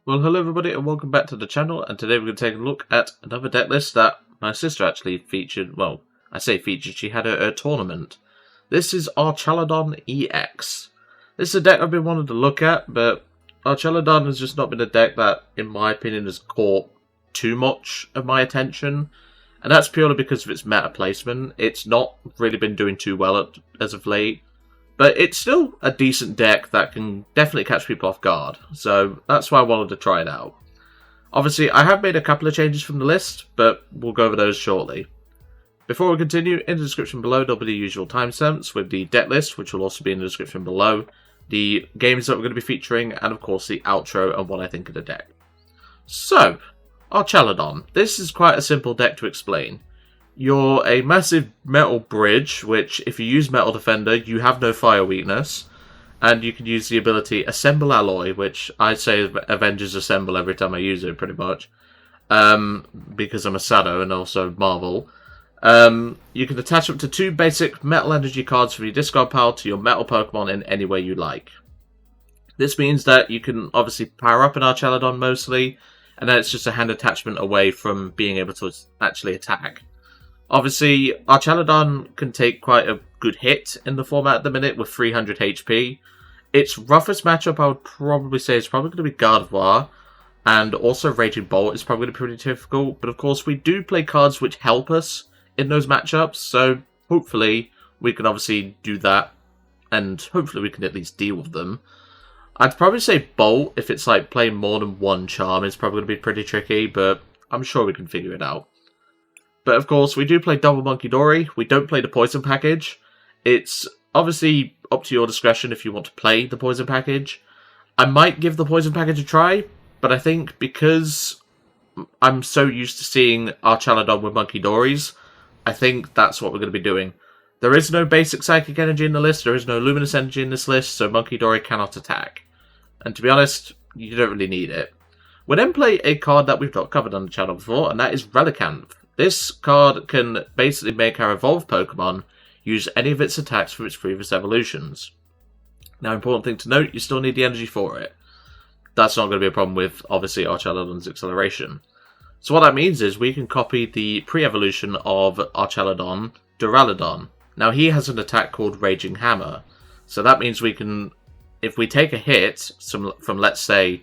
Well, hello everybody and welcome back to the channel, and today we're going to take a look at another deck list that my sister actually featured. Well, I say featured, she had a tournament. This is Archaludon EX. This is a deck I've been wanting to look at, but Archaludon has just not been a deck that, in my opinion, has caught too much of my attention. And that's purely because of its meta placement. It's not really been doing too well as of late. But it's still a decent deck that can definitely catch people off guard. So that's why I wanted to try it out. Obviously, I have made a couple of changes from the list, but we'll go over those shortly. Before we continue, in the description below there'll be the usual timestamps with the deck list, which will also be in the description below, the games that we're going to be featuring, and of course the outro and what I think of the deck. So, Archaludon. This is quite a simple deck to explain. You're a massive metal bridge, which, if you use Metal Defender, you have no fire weakness. And you can use the ability Assemble Alloy, which I say Avengers Assemble every time I use it, pretty much. Because I'm a Shadow and also Marvel. You can attach up to 2 basic Metal Energy cards from your discard pile to your Metal Pokemon in any way you like. This means that you can obviously power up an Archaludon mostly, and then it's just a hand attachment away from being able to actually attack. Obviously, Archaludon can take quite a good hit in the format at the minute with 300 HP. Its roughest matchup I would probably say is probably going to be Gardevoir, and also Raging Bolt is probably going to be pretty difficult. But of course, we do play cards which help us in those matchups, so hopefully we can obviously do that, and hopefully we can at least deal with them. I'd probably say Bolt, if it's like playing more than one charm, is probably going to be pretty tricky, but I'm sure we can figure it out. But of course, we do play double Munkidori. We don't play the poison package. It's obviously up to your discretion if you want to play the poison package. I might give the poison package a try, but I think because I'm so used to seeing Archaludon with Munkidoris, I think that's what we're going to be doing. There is no basic psychic energy in the list. There is no luminous energy in this list, so Munkidori cannot attack. And to be honest, you don't really need it. We then play a card that we've not covered on the channel before, and that is Relicanth. This card can basically make our evolved Pokemon use any of its attacks from its previous evolutions. Now, important thing to note, you still need the energy for it. That's not going to be a problem with, obviously, Archaludon's acceleration. So what that means is we can copy the pre-evolution of Archaludon, Duraludon. Now, he has an attack called Raging Hammer. So that means we can, if we take a hit from let's say,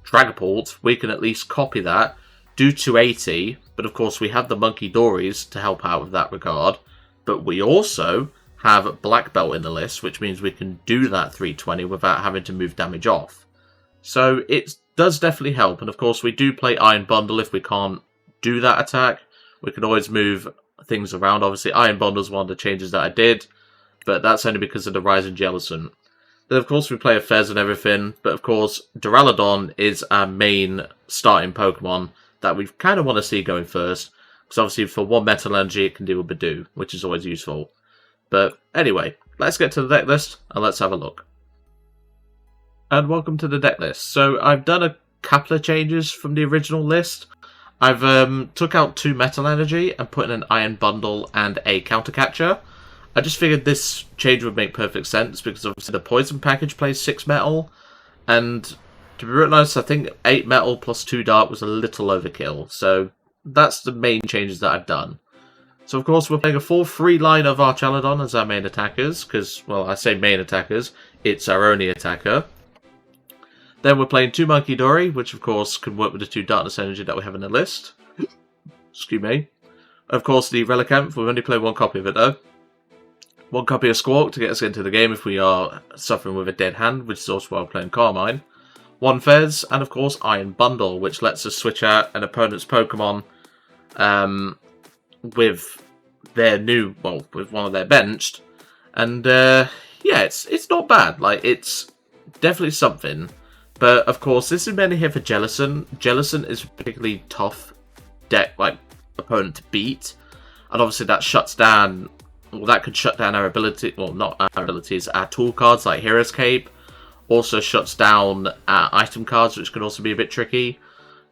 Dragapult, we can at least copy that, do 280, but of course we have the Munkidoris to help out with that regard. But we also have Black Belt in the list, which means we can do that 320 without having to move damage off. So it does definitely help, and of course we do play Iron Bundle if we can't do that attack. We can always move things around. Obviously Iron Bundle is one of the changes that I did, but that's only because of the Rising Jellicent. Then of course we play a Fez and everything, but of course Duraludon is our main starting Pokemon that we kind of want to see going first, because obviously for 1 Metal Energy it can deal with Badoo, which is always useful. But anyway, let's get to the deck list and let's have a look. And welcome to the deck list. So I've done a couple of changes from the original list. I've took out 2 Metal Energy and put in an Iron Bundle and a Counter Catcher. I just figured this change would make perfect sense because obviously the Poison package plays 6 Metal, and to be real honest, I think 8 Metal plus 2 Dark was a little overkill, so that's the main changes that I've done. So of course we're playing a full 3 line of Archaludon as our main attackers, because, well, I say main attackers, it's our only attacker. Then we're playing 2 Munkidori, which of course can work with the 2 Darkness Energy that we have in the list. Excuse me. Of course the Relicanth, we've only played 1 copy of it though. 1 copy of Squawk to get us into the game if we are suffering with a dead hand, which is also why we're playing Carmine. 1 Fez, and of course Iron Bundle, which lets us switch out an opponent's Pokemon with their new, well, with one of their benched. And yeah, it's not bad. Like, it's definitely something. But of course, this is mainly here for Jellicent. Jellicent is a particularly tough deck, like, opponent to beat. And obviously that shuts down, well, that could shut down our ability, well, not our abilities, our tool cards like Hero's Cape. Also shuts down item cards, which can also be a bit tricky.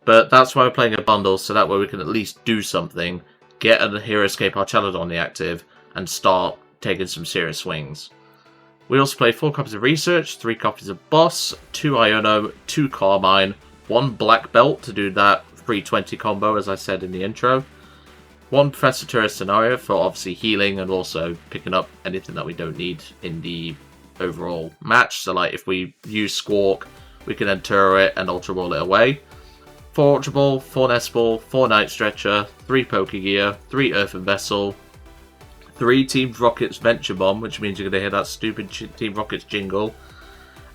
But that's why we're playing a bundle, so that way we can at least do something, get a Hero's Cape Archaludon the active, and start taking some serious swings. We also play 4 copies of Research, 3 copies of Boss, 2 Iono, 2 Carmine, 1 black belt to do that 320 combo, as I said in the intro. 1 Professor Tourist scenario for obviously healing and also picking up anything that we don't need in the overall match. So like if we use Squawk, we can then Turo it and Ultra Ball it away. 4 Ultra Ball, 4 Nest Ball, 4 Night Stretcher, 3 Pokégear, 3 Earthen Vessel, 3 Team Rocket's Venture Bomb, which means you're going to hear that stupid Team Rocket's jingle.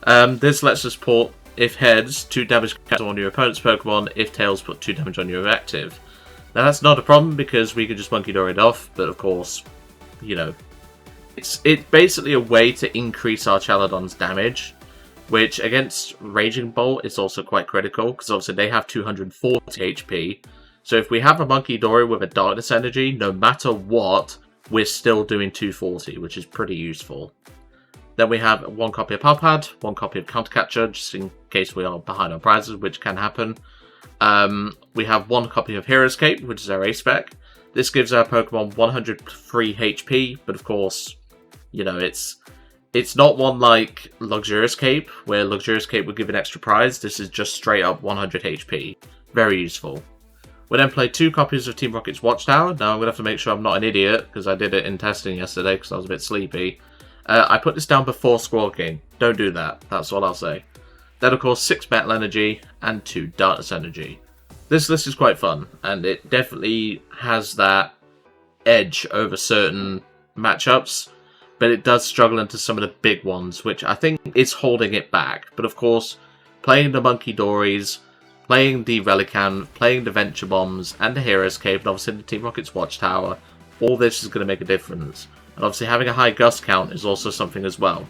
This lets us put, if heads, 2 damage on your opponent's Pokemon, if tails, put 2 damage on your active. Now that's not a problem because we can just Munkidori it off, but of course, you know, it's basically a way to increase Archaludon's damage, which against Raging Bolt is also quite critical, because obviously they have 240 HP. So if we have a Munkidori with a Darkness Energy, no matter what, we're still doing 240, which is pretty useful. Then we have 1 copy of Pal Pad, 1 copy of Countercatcher, just in case we are behind on prizes, which can happen. We have 1 copy of Hero Escape, which is our A-Spec. This gives our Pokemon 100 free HP, but of course, you know, it's not one like Luxurious Cape, where Luxurious Cape would give an extra prize. This is just straight up 100 HP. Very useful. We then play 2 copies of Team Rocket's Watchtower. Now I'm going to have to make sure I'm not an idiot, because I did it in testing yesterday because I was a bit sleepy. I put this down before Squawking. Don't do that. That's all I'll say. Then of course 6 Metal Energy and 2 Darkness Energy. This list is quite fun, and it definitely has that edge over certain matchups. But it does struggle into some of the big ones, which I think is holding it back. But of course, playing the Munkidoris, playing the Relicanth, playing the Venture Bombs, and the Hero Escape, and obviously the Team Rocket's Watchtower, all this is going to make a difference. And obviously having a high Gust count is also something as well.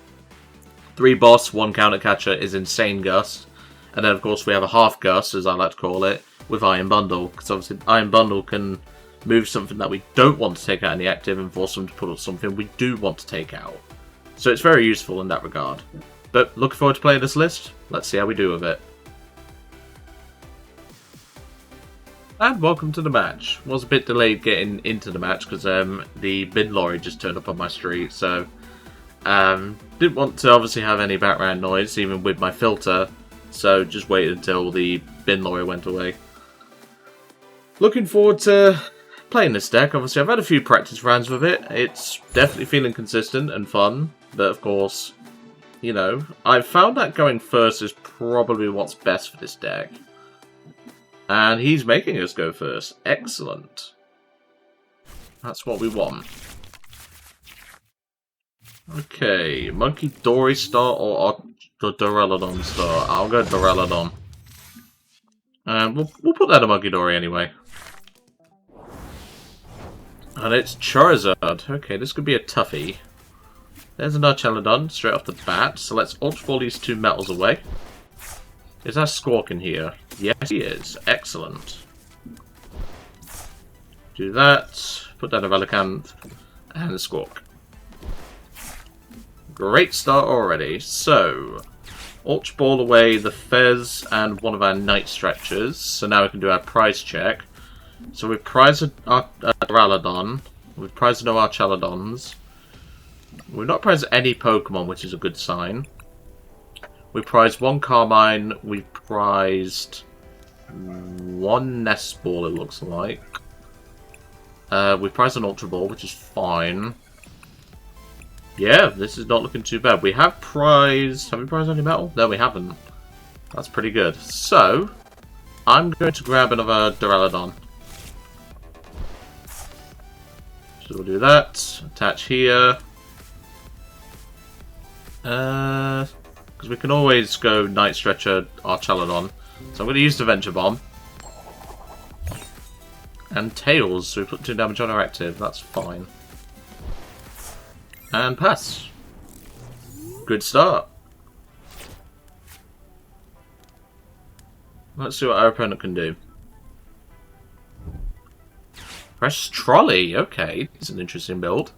3 Boss, 1 Countercatcher is insane Gust. And then of course we have a half Gust, as I like to call it, with Iron Bundle. Because obviously Iron Bundle can move something that we don't want to take out in the active and force them to put up something we do want to take out. So it's very useful in that regard. But looking forward to playing this list. Let's see how we do with it. And welcome to the match. Was a bit delayed getting into the match because the bin lorry just turned up on my street, so didn't want to obviously have any background noise even with my filter, so just waited until the bin lorry went away. Looking forward to playing this deck. Obviously I've had a few practice rounds with it. It's definitely feeling consistent and fun, but of course, you know, I've found that going first is probably what's best for this deck. And he's making us go first. Excellent. That's what we want. Okay, Munkidori star or Duraludon star? I'll go Duraludon. And we'll put that in Munkidori anyway. And it's Charizard. Okay, this could be a toughie. There's an Archaludon straight off the bat. So let's Ultra Ball these 2 metals away. Is that Squawk in here? Yes, he is. Excellent. Do that. Put down a Relicanth and a Squawk. Great start already. So, Ultra Ball away the Fez and one of our Night Stretchers. So now we can do our prize check. So we've prized a Duraludon. We've prized no Archaludons. We've not prized any Pokemon, which is a good sign. We prized 1 Carmine. We prized 1 Nest Ball, it looks like. We prized an Ultra Ball, which is fine. Yeah, this is not looking too bad. We have prized... Have we prized any metal? No, we haven't. That's pretty good. So, I'm going to grab another Duraludon. So we'll do that. Attach here. Because we can always go Night Stretcher Archaludon. So I'm going to use the Venture Bomb. And Tails, so we put 2 damage on our active. That's fine. And pass. Good start. Let's see what our opponent can do. Press Trolley. Okay, it's an interesting build.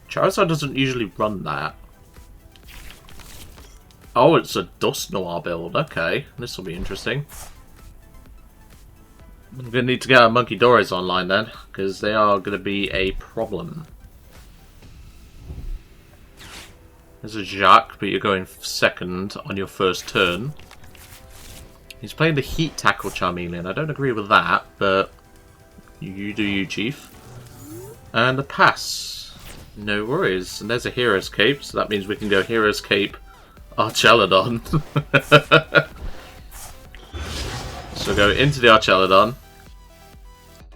Charizard doesn't usually run that. Oh, it's a Dust Noir build. Okay, this will be interesting. I'm going to need to get our Munkidoris online then, because they are going to be a problem. There's a Jacques, but you're going second on your first turn. He's playing the Heat Tackle Charmeleon. I don't agree with that, but you do you, Chief. And a pass. No worries. And there's a Hero's Cape, so that means we can go Hero's Cape Archaludon. So go into the Archaludon.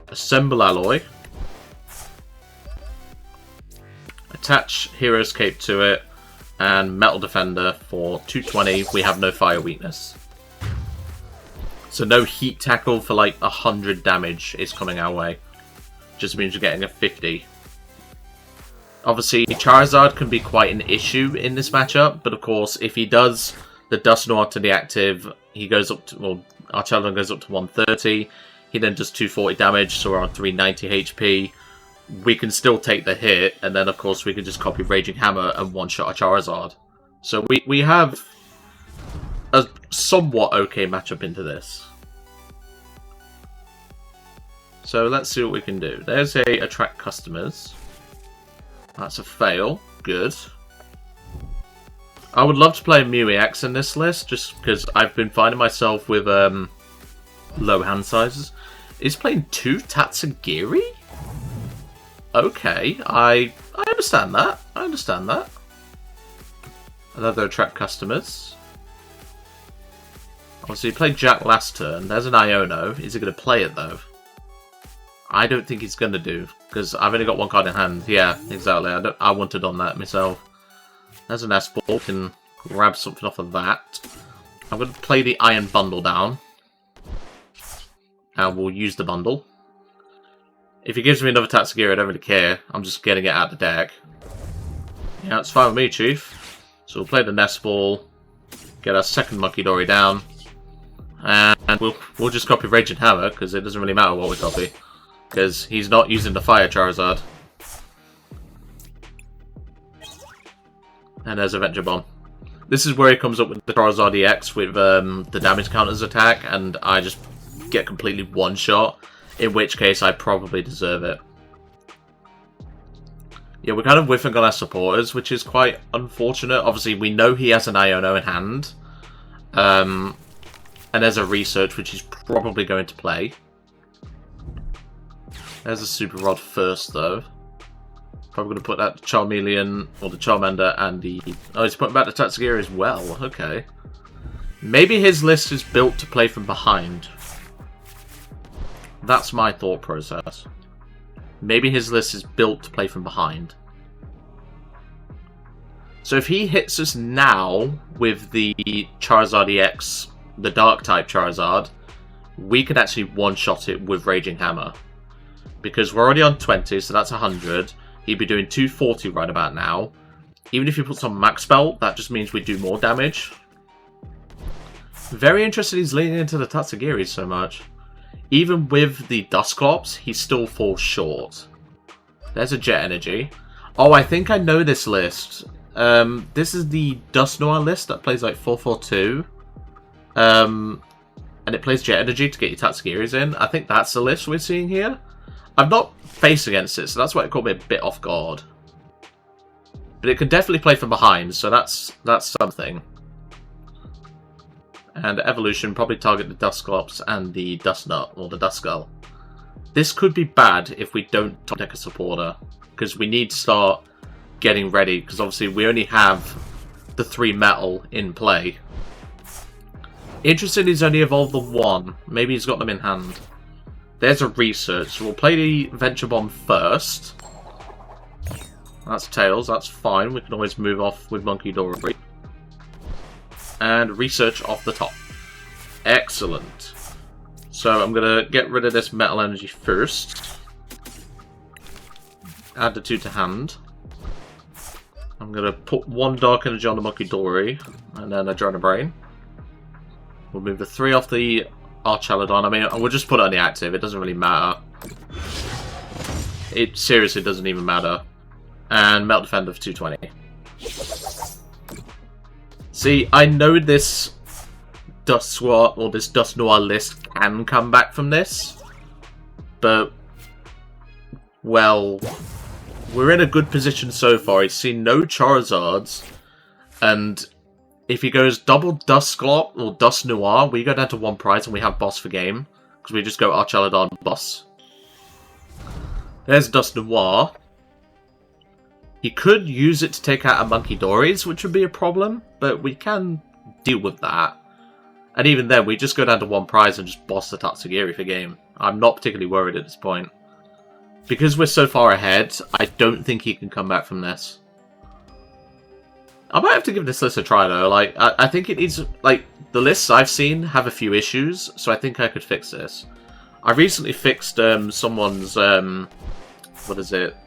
Assemble Alloy. Attach Hero's Cape to it. And Metal Defender for 220. We have no fire weakness. So no Heat Tackle for like 100 damage is coming our way. Just means you're getting a 50. Obviously, Charizard can be quite an issue in this matchup, but of course, if he does the Dusknoir to the active, he goes up to, well, Archaludon goes up to 130. He then does 240 damage, so we're on 390 HP. We can still take the hit, and then of course we can just copy Raging Hammer and one-shot a Charizard. So we have a somewhat okay matchup into this. So let's see what we can do. There's a attract customers. That's a fail. Good. I would love to play Mew EX in this list, just because I've been finding myself with low hand sizes. Is playing 2 Tatsugiri? Okay, I understand that. I understand that. Another attract customers. Obviously, he played Jack last turn. There's an Iono. Is he going to play it, though? I don't think he's going to do, because I've only got 1 card in hand. Yeah, exactly. I wanted on that myself. There's a Nest Ball. Can grab something off of that. I'm going to play the Iron Bundle down. And we'll use the bundle. If he gives me another Tatsugiri, I don't really care. I'm just getting it out of the deck. Yeah, it's fine with me, Chief. So we'll play the Nest Ball. Get our second Munkidori down. And we'll just copy Raging Hammer, because it doesn't really matter what we copy. Because he's not using the Fire Charizard. And there's a Venture Bomb. This is where he comes up with the Charizard EX with the damage counters attack, and I just get completely one-shot, in which case I probably deserve it. Yeah, we're kind of whiffing on our supporters, which is quite unfortunate. Obviously, we know he has an Iono in hand. And there's a Research, which he's probably going to play. There's a Super Rod first, though. Probably going to put that Charmeleon, or the Charmander, and the... Oh, he's putting back the Tatsugiri as well. Okay. Maybe his list is built to play from behind. That's my thought process. Maybe his list is built to play from behind. So if he hits us now with the Charizard EX, the Dark-type Charizard, we could actually one-shot it with Raging Hammer. Because we're already on 20, so that's 100. He'd be doing 240 right about now. Even if he puts on Max Spell, that just means we do more damage. Very interested he's leaning into the Tatsugiri so much. Even with the Dusclops, he still falls short. There's a Jet Energy. Oh, I think I know this list. This is the Dusknoir list that plays like 4-4-2. And it plays Jet Energy to get your Tatsugiris in. I think that's the list we're seeing here. I've not faced against it, so that's why it caught me a bit off guard. But it can definitely play from behind, so that's something. And Evolution probably target the Dusclops and the Dusknut, or the Duskull. This could be bad if we don't top deck a supporter, because we need to start getting ready, because obviously we only have the 3 metal in play. Interesting he's only evolved the 1. Maybe he's got them in hand. There's a Research, so we'll play the Venture Bomb first. That's Tails, that's fine. We can always move off with Munkidori. And Research off the top. Excellent. So I'm going to get rid of this Metal Energy first. Add the 2 to hand. I'm going to put 1 Dark Energy on the Munkidori, and then a Drone Brain. We'll move the 3 off the Archaludon. I mean, we'll just put it on the active. It doesn't really matter. It seriously doesn't even matter. And Metal Defender for 220. See, I know this Dusknoir, or this Dusknoir list can come back from this. But, well, we're in a good position so far. He's seen no Charizards. And If he goes double Dusclop or Dust Noir, we go down to 1 prize and we have boss for game. Because we just go Archaludon boss. There's Dust Noir. He could use it to take out a Munkidori's, which would be a problem. But we can deal with that. And even then, we just go down to 1 prize and just boss the Tatsugiri for game. I'm not particularly worried at this point. Because we're so far ahead, I don't think he can come back from this. I might have to give this list a try, though. Like, I think it needs... Like, the lists I've seen have a few issues, so I think I could fix this. I recently fixed someone's... what is it?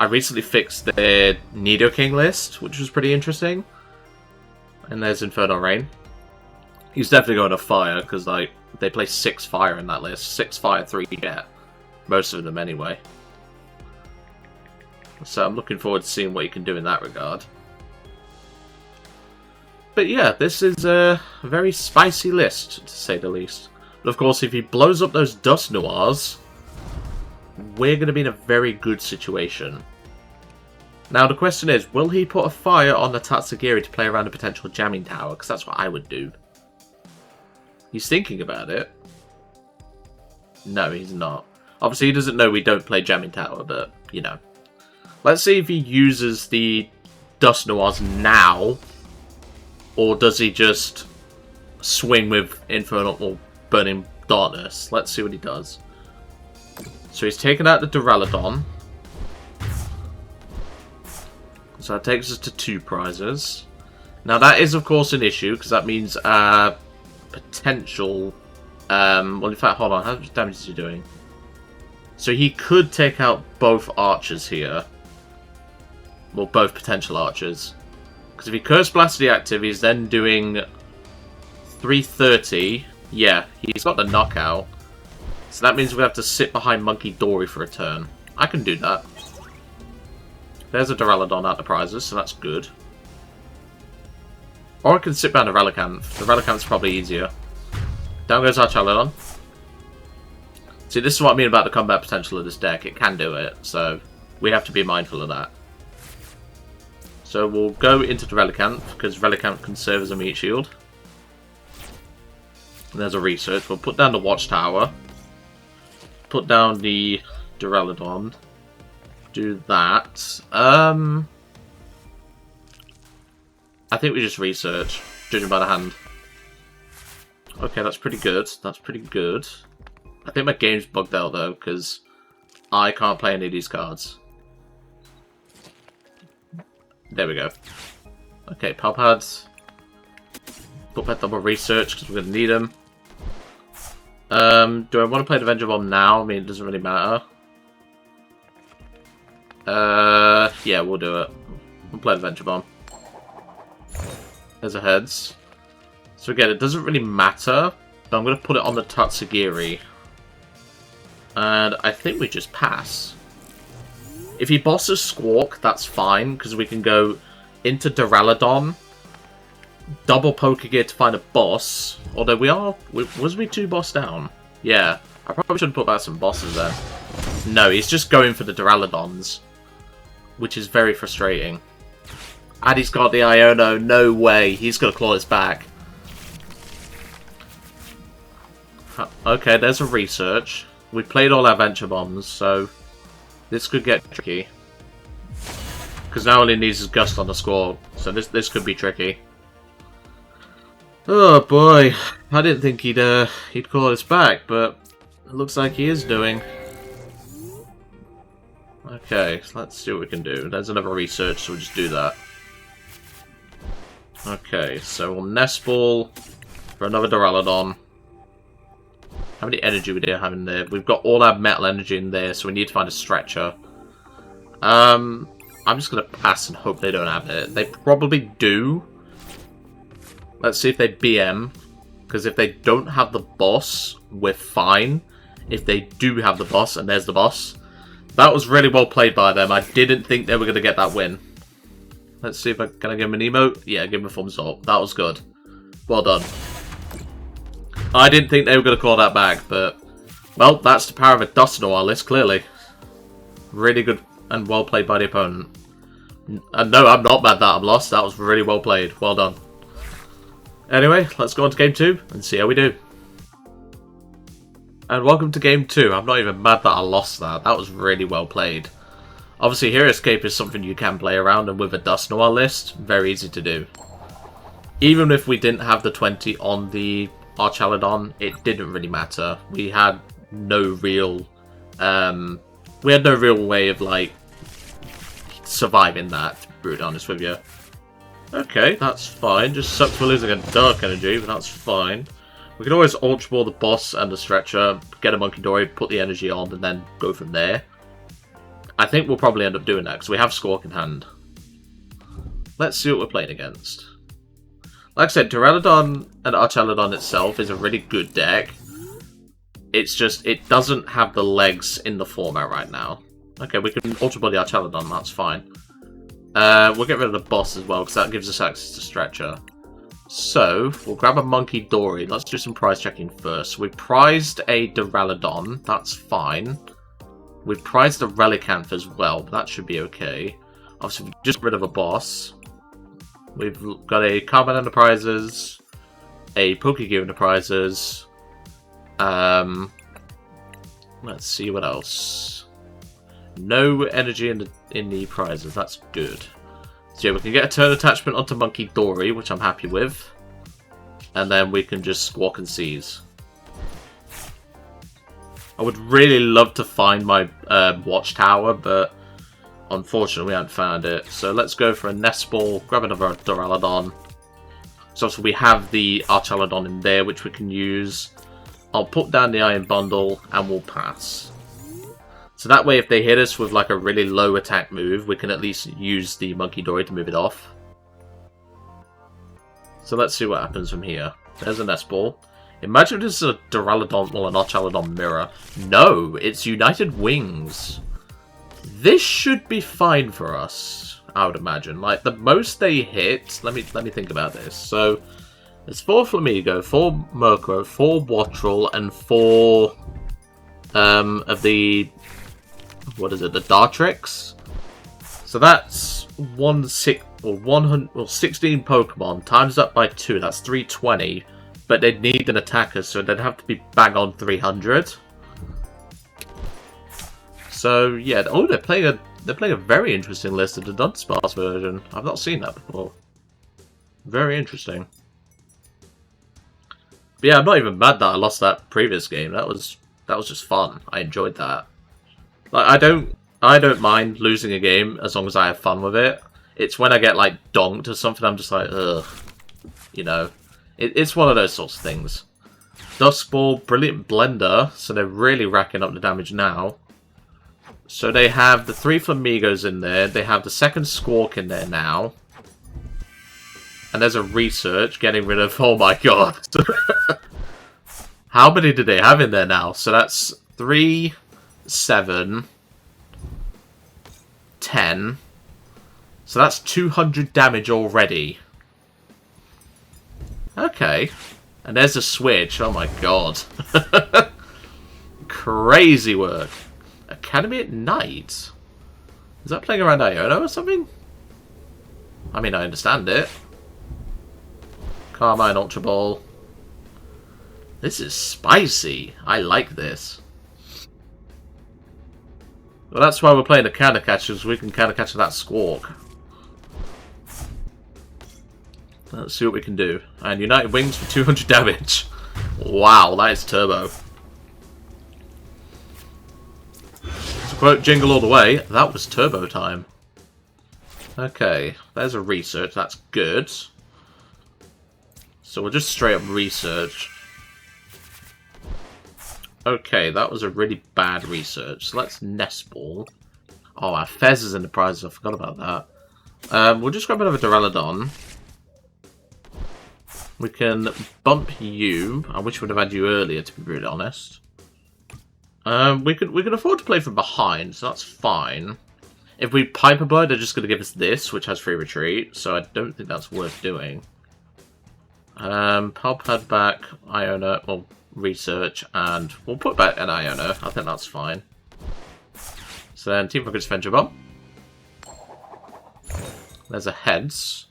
I recently fixed their Nidoking list, which was pretty interesting. And there's Infernal Rain. He's definitely going to fire, because, like, they play 6 fire in that list. 6 fire, 3 jet. Most of them, anyway. So I'm looking forward to seeing what you can do in that regard. But yeah, this is a very spicy list, to say the least. But of course, if he blows up those Dust Noirs, we're going to be in a very good situation. Now the question is, will he put a fire on the Tatsugiri to play around a potential jamming tower? Because that's what I would do. He's thinking about it. No, he's not. Obviously, he doesn't know we don't play jamming tower, but, you know. Let's see if he uses the Dust Noirs now, or does he just swing with Infernal or Burning Darkness? Let's see what he does. So he's taken out the Duraludon. So that takes us to 2 prizes. Now that is of course an issue, because that means potential... well, in fact, hold on, how much damage is he doing? So he could take out both archers here. Well, both potential archers. Because if he Curse Blasts the active, he's then doing 330. Yeah, he's got the knockout. So that means we have to sit behind Munkidori for a turn. I can do that. There's a Duraludon out the prizes, so that's good. Or I can sit behind a Relicanth. The Relicanth's probably easier. Down goes Archaludon. See, this is what I mean about the combat potential of this deck. It can do it, so we have to be mindful of that. So we'll go into the Relicanth, because Relicanth can serve as a meat shield. And there's a research. We'll put down the Watchtower. Put down the Duraludon. Do that. I think we just research, judging by the hand. Okay, that's pretty good. That's pretty good. I think my game's bugged out, though, because I can't play any of these cards. There we go. Okay, Pal Pads. Put that double research, because we're going to need them. Do I want to play the Avenger Bomb now? I mean, it doesn't really matter. Yeah, we'll do it. We'll play the Venture Bomb. There's a heads. So again, it doesn't really matter, but I'm going to put it on the Tatsugiri. And I think we just pass. If he bosses Squawk, that's fine, because we can go into Duraludon, double Pokégear to find a boss. Although we are... Was we 2 boss down? Yeah. I probably should have put back some bosses there. No, he's just going for the Duraludons, which is very frustrating. And he's got the Iono. No way. He's going to claw this back. Okay, there's a research. We played all our Venture Bombs, so this could get tricky. Because now all he needs is Gust on the score, so this could be tricky. Oh boy, I didn't think he'd call this back, but it looks like he is doing. Okay, so let's see what we can do. There's another research, so we'll just do that. Okay, so we'll Nest Ball for another Duraludon. How many energy we do have in there? We've got all our metal energy in there, so we need to find a stretcher. I'm just going to pass and hope they don't have it. They probably do. Let's see if they BM. Because if they don't have the boss, we're fine. If they do have the boss, and there's the boss. That was really well played by them. I didn't think they were going to get that win. Let's see if I can give him an emote. Yeah, give him a thumbs up. That was good. Well done. I didn't think they were going to call that back, but... Well, that's the power of a Dust Noir list, clearly. Really good and well played by the opponent. No, I'm not mad that I'm lost. That was really well played. Well done. Anyway, let's go on to game 2 and see how we do. And welcome to game 2. I'm not even mad that I lost that. That was really well played. Obviously, Hero Escape is something you can play around, and with a Dust Noir list, very easy to do. Even if we didn't have the 20 on the Archaludon, it didn't really matter. We had no real way of, like, surviving that, to be brutally honest with you. Okay, that's fine. Just sucks for losing a Dark Energy, but that's fine. We can always Ultra Ball the boss and the Stretcher, get a Munkidori, put the energy on, and then go from there. I think we'll probably end up doing that, because we have Squawk in hand. Let's see what we're playing against. Like I said, Duraludon and Archaludon itself is a really good deck. It's just, it doesn't have the legs in the format right now. Okay, we can Ultra Ball the Archaludon, that's fine. We'll get rid of the boss as well, because that gives us access to Stretcher. So, we'll grab a Munkidori. Let's do some prize checking first. We prized a Duraludon. That's fine. We prized a Relicanth as well, but that should be okay. Obviously, we just got rid of a boss. We've got a Carmine Enterprises, a Pokégear Enterprises. Let's see what else. No energy in the prizes. That's good. So yeah, we can get a turn attachment onto Munkidori, which I'm happy with. And then we can just Squawk and Seize. I would really love to find my Watchtower, but unfortunately we haven't found it. So let's go for a Nest Ball, grab another Duraludon. So obviously we have the Archaludon in there, which we can use. I'll put down the Iron Bundle, and we'll pass. So that way, if they hit us with like a really low attack move, we can at least use the Munkidori to move it off. So let's see what happens from here. There's a Nest Ball. Imagine this is a Duraludon or an Archaludon mirror. No, it's United Wings. This should be fine for us, I would imagine. Like, the most they hit... Let me think about this. So, there's 4 Flamigo, 4 Murkrow, 4 Wattrel, and 4... of the... What is it? The Dartrix? So that's 16 Pokemon times up by 2. That's 320. But they'd need an attacker, so they'd have to be bang on 300. So yeah, oh, they're playing a very interesting list of the Dunsparce version. I've not seen that before. Very interesting. But yeah, I'm not even mad that I lost that previous game. That was just fun. I enjoyed that. Like, I don't mind losing a game as long as I have fun with it. It's when I get like donked or something, I'm just like, ugh. You know, it's one of those sorts of things. Dusk Ball, Brilliant Blender, so they're really racking up the damage now. So they have the 3 Flamigos in there. They have the second Squawk in there now. And there's a Research getting rid of... Oh my god. How many do they have in there now? So that's 3, 7, 10. So that's 200 damage already. Okay. And there's a switch. Oh my god. Crazy work. Academy at Night? Is that playing around Iono or something? I mean, I understand it. Carmine Ultra Ball. This is spicy. I like this. Well, that's why we're playing the counter catchers. We can counter catch that Squawk. Let's see what we can do. And United Wings for 200 damage. Wow, that is turbo. To quote Jingle All the Way, that was turbo time. Okay, there's a Research. That's good. So we'll just straight up Research. Okay, that was a really bad Research. So let's Nest Ball. Oh, our Fez is in the prizes. I forgot about that. We'll just grab another Duraludon. We can bump you. I wish we'd have had you earlier, to be really honest. We can afford to play from behind, so that's fine. If we Piper Blow, they're just going to give us this, which has free retreat, so I don't think that's worth doing. Pal Pad back, Iono, well, Research, and we'll put back an Iono. I think that's fine. So then Team Focus Venture Bomb. There's a heads.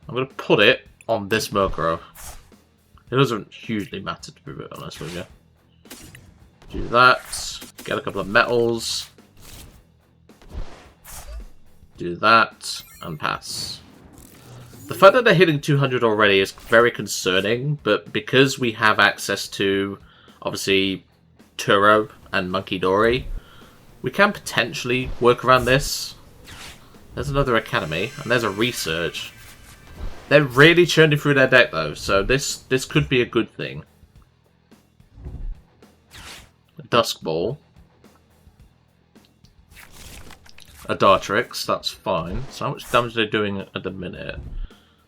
I'm going to put it on this Murkrow. It doesn't hugely matter, to be honest with you. Do that. Get a couple of metals. Do that. And pass. The fact that they're hitting 200 already is very concerning, but because we have access to, obviously, Turo and Munkidori, we can potentially work around this. There's another academy, and there's a research. They're really churning through their deck, though, so this could be a good thing. Dusk Ball. A Dartrix, that's fine. So how much damage are they doing at the minute?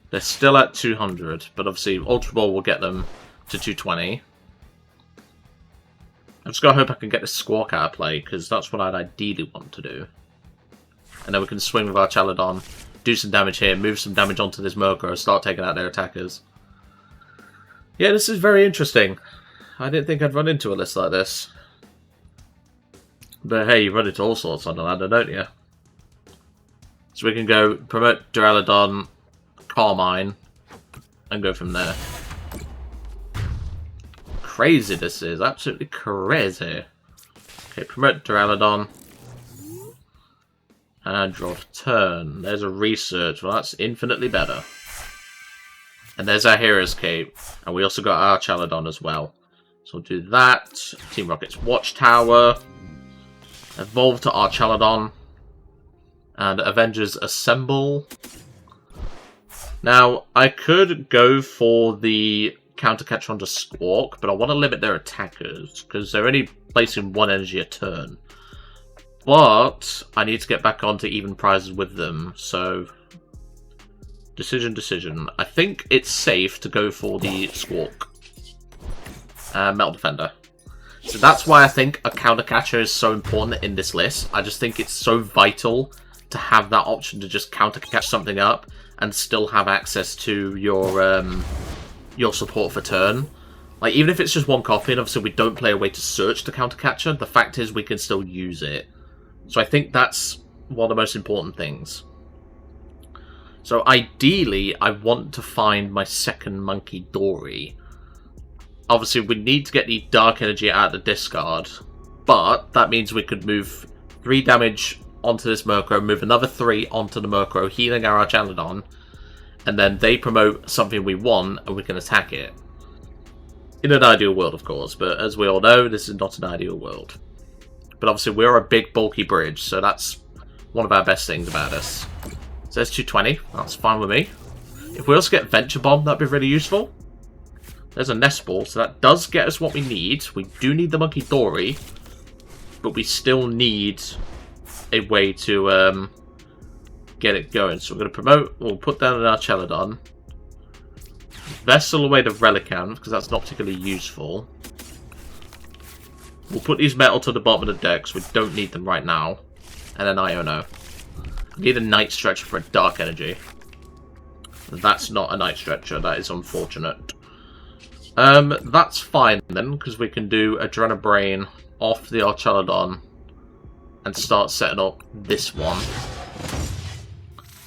They're still at 200, but obviously Ultra Ball will get them to 220. I'm just going to hope I can get this Squawk out of play, because that's what I'd ideally want to do. And then we can swing with our Archaludon, do some damage here, move some damage onto this Murkrow, start taking out their attackers. Yeah, this is very interesting. I didn't think I'd run into a list like this. But hey, you run into all sorts on the ladder, don't you? So we can go promote Duraludon, Carmine, and go from there. Crazy this is, absolutely crazy. Okay, promote Duraludon. And draw turn. There's a research, well that's infinitely better. And there's our Hero's Cape. And we also got our Archaludon as well. So we'll do that. Team Rocket's Watchtower. Evolve to Archaludon. And Avengers Assemble. Now, I could go for the counter catch onto Squawk, but I want to limit their attackers, because they're only placing one energy a turn. But I need to get back onto even prizes with them, so decision. I think it's safe to go for the Squawk. Metal Defender. So that's why I think a counter catcher is so important in this list. I just think it's so vital to have that option to just counter catch something up and still have access to your support for turn. Like, even if it's just one copy, and obviously we don't play a way to search the counter catcher, the fact is we can still use it. So I think that's one of the most important things. So ideally, I want to find my second Munkidori. Obviously, we need to get the Dark Energy out of the discard, but that means we could move 3 damage onto this Murkrow, move another 3 onto the Murkrow, healing our Archaludon, and then they promote something we want, and we can attack it. In an ideal world, of course, but as we all know, this is not an ideal world. But obviously, we're a big, bulky bridge, so that's one of our best things about us. So there's 220, that's fine with me. If we also get Venture Bomb, that'd be really useful. There's a Nest Ball, so that does get us what we need. We do need the Munkidori, but we still need a way to get it going. So we're going to promote, we'll put down an Archaludon. Vessel away to Relicanth, because that's not particularly useful. We'll put these metal to the bottom of the deck, because we don't need them right now. And then Iono. I need a Night Stretcher for a Dark Energy. That's not a Night Stretcher, that is unfortunate. That's fine then, because we can do Adrena Brain off the Archaludon and start setting up this one.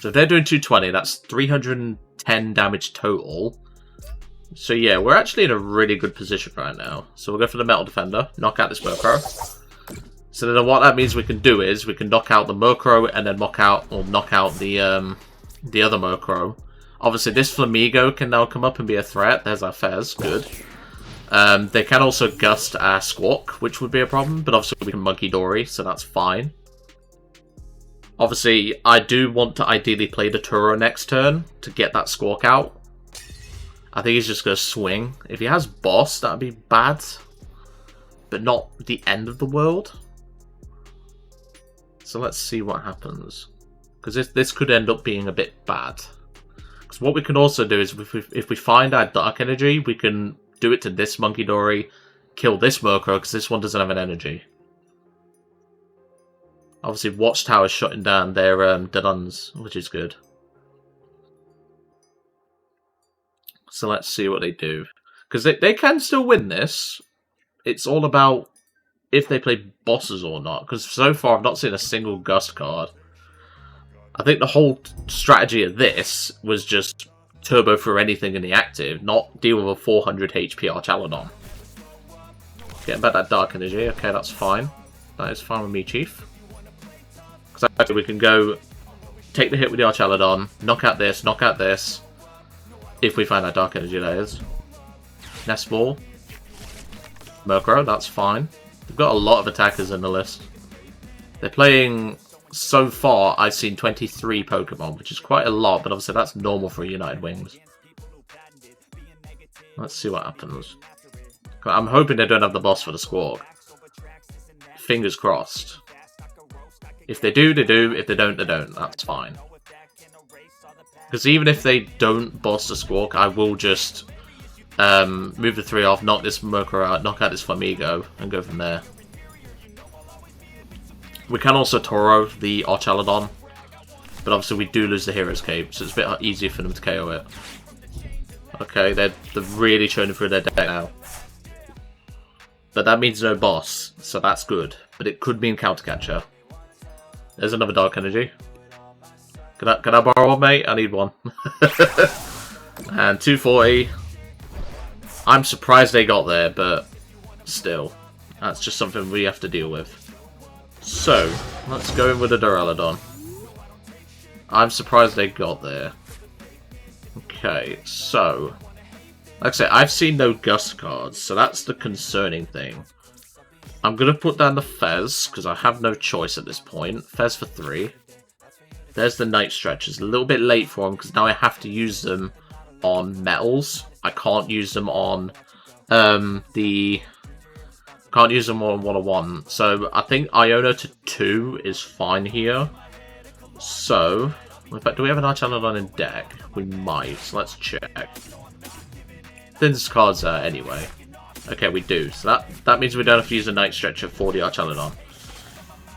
So if they're doing 220, that's 310 damage total. So yeah, we're actually in a really good position right now. So we'll go for the Metal Defender, knock out this Murkrow. So then what that means we can do is we can knock out the Murkrow and then knock out the other Murkrow. Obviously this Flamigo can now come up and be a threat. There's our Fez, good. They can also gust our Squawk, which would be a problem, but obviously we can Munkidori, so that's fine. Obviously, I do want to ideally play the Turo next turn to get that Squawk out. I think he's just going to swing. If he has Boss, that would be bad, but not the end of the world. So let's see what happens, because this could end up being a bit bad. Because what we can also do is, if we find our Dark Energy, we can do it to this Munkidori, kill this Murkrow, because this one doesn't have an energy. Obviously, Watchtower's shutting down their Duduns, which is good. So let's see what they do. Because they can still win this. It's all about if they play bosses or not. Because so far, I've not seen a single Gust card. I think the whole strategy of this was just turbo through anything in the active, not deal with a 400 HP Archaludon. Getting back that Dark Energy, okay, that's fine. That is fine with me, Chief. Because actually we can go take the hit with the Archaludon, knock out this, if we find that Dark Energy, that is. Nest Ball. Murkrow, that's fine. They've got a lot of attackers in the list. They're playing, so far, I've seen 23 Pokemon, which is quite a lot, but obviously that's normal for United Wings. Let's see what happens. I'm hoping they don't have the boss for the Squawk. Fingers crossed. If they do, they do. If they don't, they don't. That's fine. Because even if they don't boss the Squawk, I will just move the 3 off, knock this Murkrow out, knock out this Flamigo, and go from there. We can also Turo the Archaludon, but obviously we do lose the Hero's Cape, so it's a bit easier for them to KO it. Okay, they're really churning through their deck now. But that means no boss, so that's good. But it could mean Counter Catcher. There's another Dark Energy. Can I borrow one, mate? I need one. And 240. I'm surprised they got there, but still. That's just something we have to deal with. So, let's go in with a Duraludon. I'm surprised they got there. Okay, so... Like I say, I've seen no Gust cards, so that's the concerning thing. I'm going to put down the Fez, because I have no choice at this point. Fez for 3. There's the Night Stretchers. A little bit late for them, because now I have to use them on metals. I can't use them on Can't use them on 101. So I think Iono to 2 is fine here. So, in fact, do we have an Archaludon in deck? We might. So let's check. Thin's cards are anyway. Okay, we do. So that means we don't have to use a Night Stretcher for the Archaludon.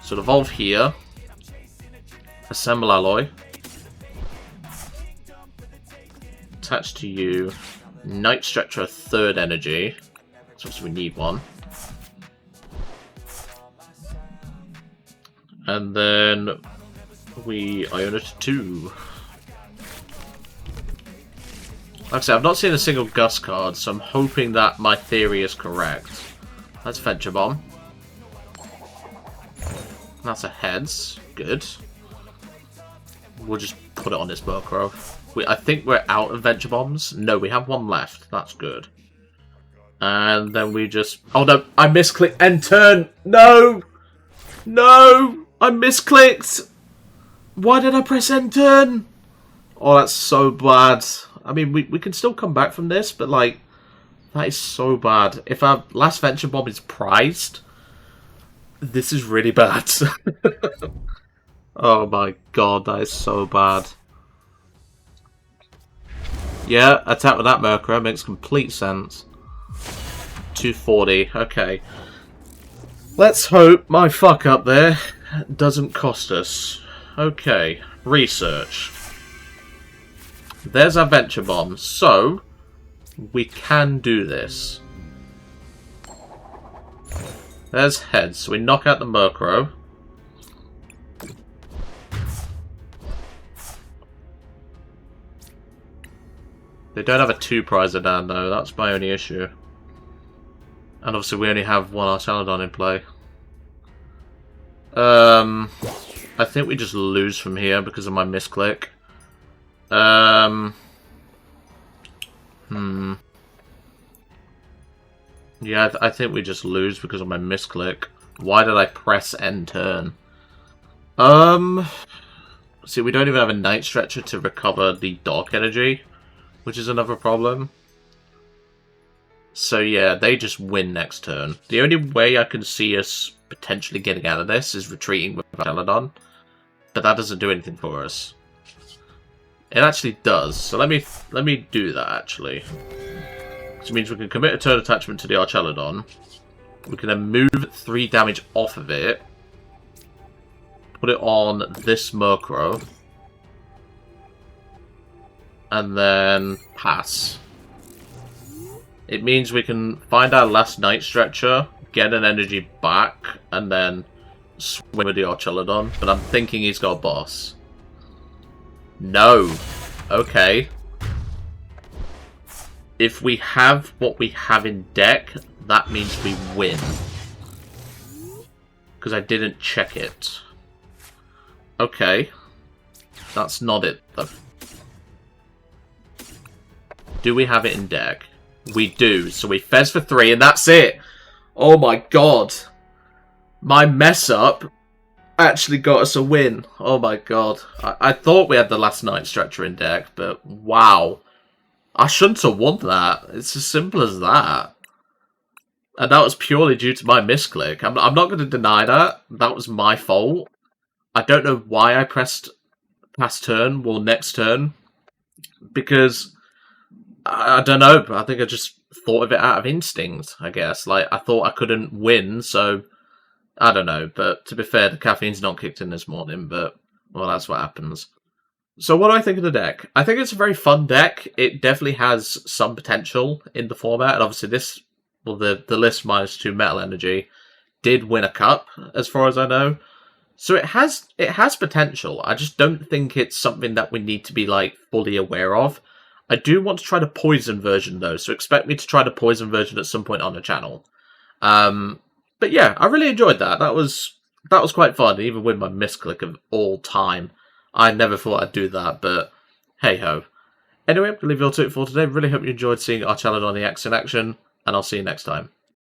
So evolve here. Assemble Alloy. Attach to you. Night Stretcher 3rd energy. So obviously we need one. And then we Iono to 2. Like I said, I've not seen a single Gust card, so I'm hoping that my theory is correct. That's Venture Bomb. That's a Heads. Good. We'll just put it on this Murkrow. I think we're out of Venture Bombs. No, we have one left. That's good. And then we just... Oh no, I misclicked end turn! No! No! I misclicked! Why did I press end turn? Oh, that's so bad. I mean, we can still come back from this, but like, that is so bad. If our last Venture Bomb is prized, this is really bad. Oh my god, that is so bad. Yeah, attack with that Murkrow makes complete sense. 240, okay. Let's hope my fuck up there doesn't cost us. Okay, research. There's our Venture Bomb, so we can do this. There's Heads, so we knock out the Murkrow. They don't have a 2-prizer down though, that's my only issue. And obviously we only have one Archaludon in play. I think we just lose from here because of my misclick. Yeah, I think we just lose because of my misclick. Why did I press end turn? See, we don't even have a Night Stretcher to recover the Dark Energy, which is another problem. So yeah, they just win next turn. The only way I can see us potentially getting out of this is retreating with Archaludon, but that doesn't do anything for us. It actually does, so let me do that actually. Which means we can commit a turn attachment to the Archaludon. We can then move 3 damage off of it. Put it on this Murkrow. And then pass. It means we can find our last Night Stretcher, get an energy back, and then swing with the Archaludon. But I'm thinking he's got a boss. No. Okay. If we have what we have in deck, that means we win. Because I didn't check it. Okay. That's not it, though. Do we have it in deck? We do. So we fez for 3, and that's it. Oh my god. My mess up actually got us a win. Oh my god. I thought we had the last Night Stretcher in deck, but wow. I shouldn't have won that. It's as simple as that. And that was purely due to my misclick. I'm not going to deny that. That was my fault. I don't know why I pressed past turn, well, next turn. Because, I don't know, but I think I just thought of it out of instinct, I guess. Like, I thought I couldn't win, so I don't know. But to be fair, the caffeine's not kicked in this morning, but, well, that's what happens. So what do I think of the deck? I think it's a very fun deck. It definitely has some potential in the format, and obviously this, well, the list -2 Metal Energy did win a cup, as far as I know. So it has potential. I just don't think it's something that we need to be, like, fully aware of. I do want to try the poison version, though, so expect me to try the poison version at some point on the channel. But yeah, I really enjoyed that. That was quite fun, even with my misclick of all time. I never thought I'd do that, but hey-ho. Anyway, I'm going to leave you all to it for today. Really hope you enjoyed seeing Archaludon EX in action, and I'll see you next time.